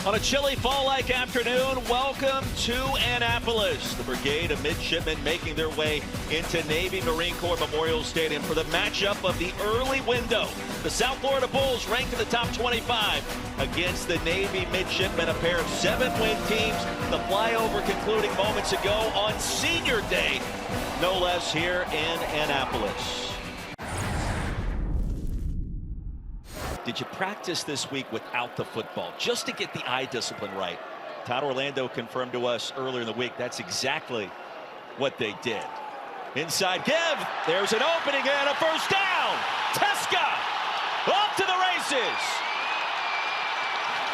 On a chilly fall-like afternoon, welcome to Annapolis. The brigade of midshipmen making their way into Navy Marine Corps Memorial Stadium for the matchup of the early window. The South Florida Bulls ranked in the top 25 against the Navy midshipmen, a pair of 7-win teams. The flyover concluding moments ago on Senior Day, no less, here in Annapolis. Did you practice this week without the football just to get the eye discipline right? Todd Orlando confirmed to us earlier in the week that's exactly what they did. Inside give, there's an opening and a first down. Teska off to the races.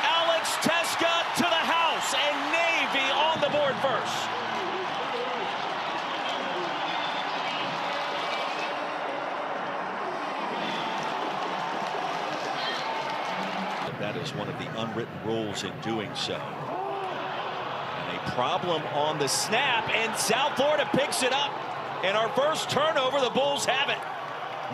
Alex Teska to the house, and Navy on the board first. That is one of the unwritten rules in doing so. And a problem on the snap, and South Florida picks it up. And our first turnover, the Bulls have it.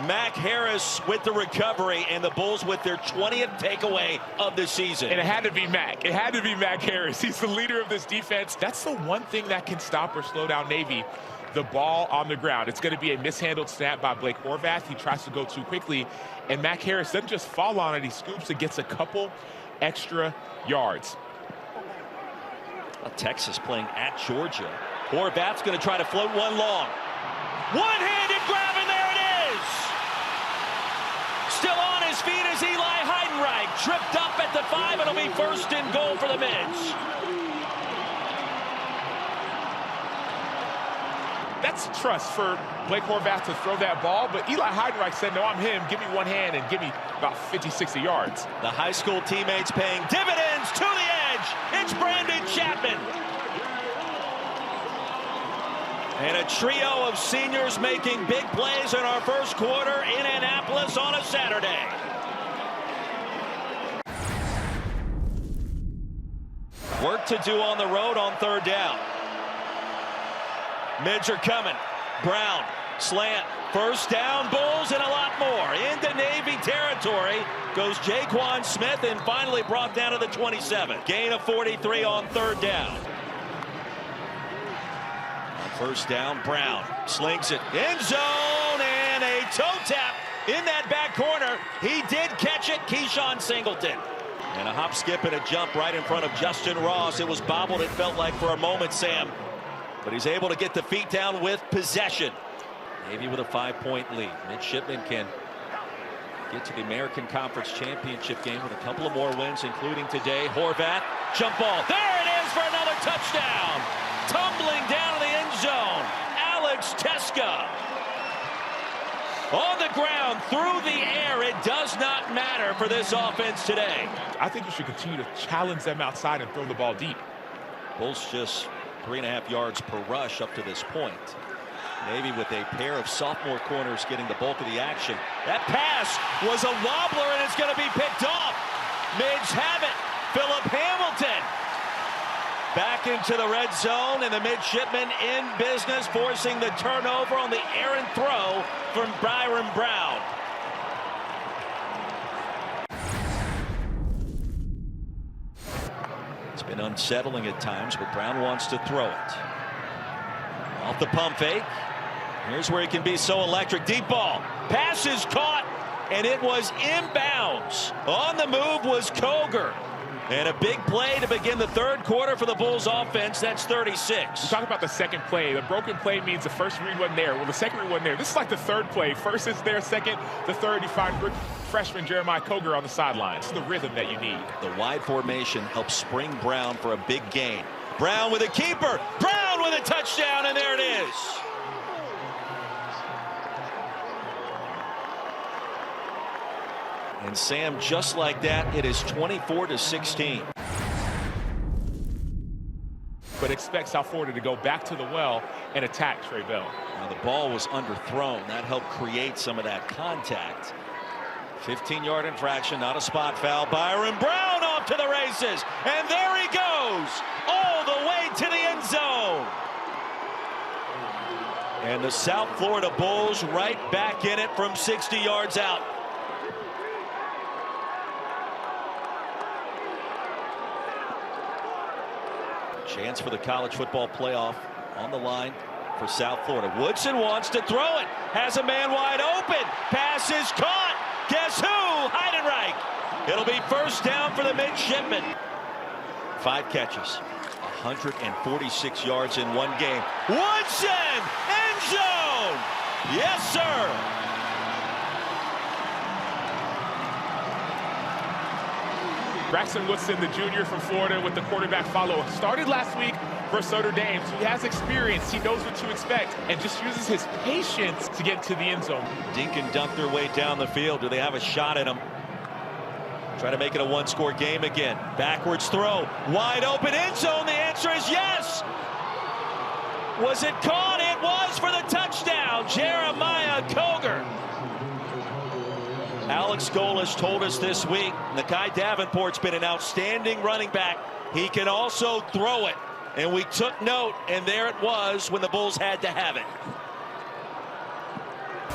Mac Harris with the recovery, and the Bulls with their 20th takeaway of the season. And it had to be Mac. It had to be Mac Harris. He's the leader of this defense. That's the one thing that can stop or slow down Navy. The ball on the ground. It's going to be a mishandled snap by Blake Horvath. He tries to go too quickly, and Mac Harris doesn't just fall on it. He scoops and gets a couple extra yards. Well, Texas playing at Georgia. Horvath's going to try to float one long. One-handed grab, and there it is! Still on his feet is Eli Heidenreich. Tripped up at the 5. It'll be first and goal for the Mids. That's trust for Blake Horvath to throw that ball, but Eli Heidenreich said, no, I'm him. Give me one hand and give me about 50, 60 yards. The high school teammates paying dividends to the edge. It's Brandon Chapman. And a trio of seniors making big plays in our first quarter in Annapolis on a Saturday. Work to do on the road on third down. Mids are coming. Brown, slant, first down, Bulls, and a lot more. Into Navy territory goes Jaquan Smith, and finally brought down to the 27. Gain of 43 on third down. First down, Brown slings it. End zone, and a toe tap in that back corner. He did catch it, Keyshawn Singleton. And a hop, skip, and a jump right in front of Justin Ross. It was bobbled, it felt like, for a moment, Sam. But he's able to get the feet down with possession. Navy with a 5-point lead. Midshipmen can get to the American Conference Championship game with a couple of more wins, including today. Horvath, jump ball. There it is for another touchdown. Tumbling down to the end zone. Alex Teska. On the ground, through the air. It does not matter for this offense today. I think you should continue to challenge them outside and throw the ball deep. Bulls just 3.5 yards per rush up to this point. Navy with a pair of sophomore corners getting the bulk of the action. That pass was a wobbler, and it's going to be picked off. Mids have it. Philip Hamilton back into the red zone, and the midshipmen in business, forcing the turnover on the errant throw from Byron Brown. It's been unsettling at times, but Brown wants to throw it. Off the pump fake. Here's where he can be so electric. Deep ball. Pass is caught, and it was inbounds. On the move was Koger. And a big play to begin the third quarter for the Bulls offense. That's 36. We talk about the second play. The broken play means the first read wasn't there. Well, the second read wasn't there. This is like the third play. First is there, second, the third, you find freshman Jeremiah Koger on the sideline. It's the rhythm that you need. The wide formation helps spring Brown for a big gain. Brown with a keeper. Brown with a touchdown, and there it is. And Sam, just like that, it is 24-16. But expect South Florida to go back to the well and attack Trey Bell. Now the ball was underthrown. That helped create some of that contact. 15-yard infraction, not a spot foul. Byron Brown off to the races. And there he goes, all the way to the end zone. And the South Florida Bulls right back in it from 60 yards out. Chance for the college football playoff on the line for South Florida. Woodson wants to throw it. Has a man wide open. Pass is caught. Guess who? Heidenreich. It'll be first down for the midshipmen. 5 catches. 146 yards in one game. Woodson! End zone! Yes, sir! Braxton Woodson, the junior from Florida, with the quarterback follow. Started last week versus Notre Dame, so he has experience. He knows what to expect and just uses his patience to get to the end zone. Dink and dunk their way down the field. Do they have a shot at him? Try to make it a one-score game again. Backwards throw. Wide open end zone. The answer is yes. Was it caught? It was for the touchdown. Jeremiah Coger. Alex Golesh told us this week, Nakai Davenport's been an outstanding running back. He can also throw it. And we took note, and there it was when the Bulls had to have it.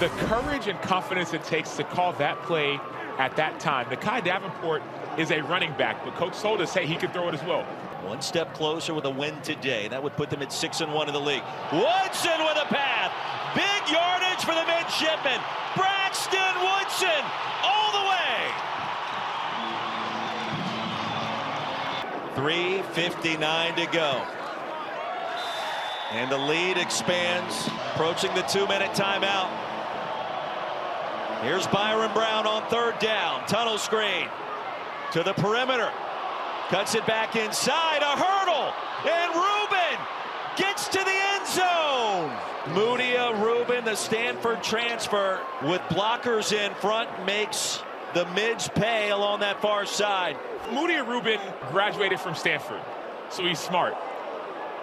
The courage and confidence it takes to call that play at that time. Nakai Davenport is a running back, but coach told us, hey, he could throw it as well. One step closer with a win today. That would put them at 6-1 in the league. Woodson with a path. Big yardage for the midshipmen. Braxton Woodson all the way. 3:59 to go. And the lead expands, approaching the 2-minute timeout. Here's Byron Brown on third down. Tunnel screen to the perimeter. Cuts it back inside. A hurdle. And Rubin gets to the end zone. Mudia Rubin, the Stanford transfer, with blockers in front, makes the mids pay along that far side. Mudia Rubin graduated from Stanford, so he's smart.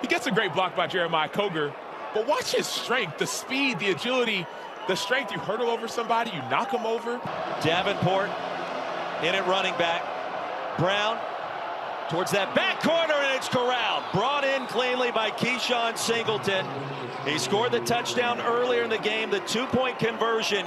He gets a great block by Jeremiah Coger, but watch his strength, the speed, the agility, the strength. You hurdle over somebody, you knock him over. Davenport in at running back. Brown towards that back corner, and it's corralled. Brought in cleanly by Keyshawn Singleton. He scored the touchdown earlier in the game, the 2-point conversion.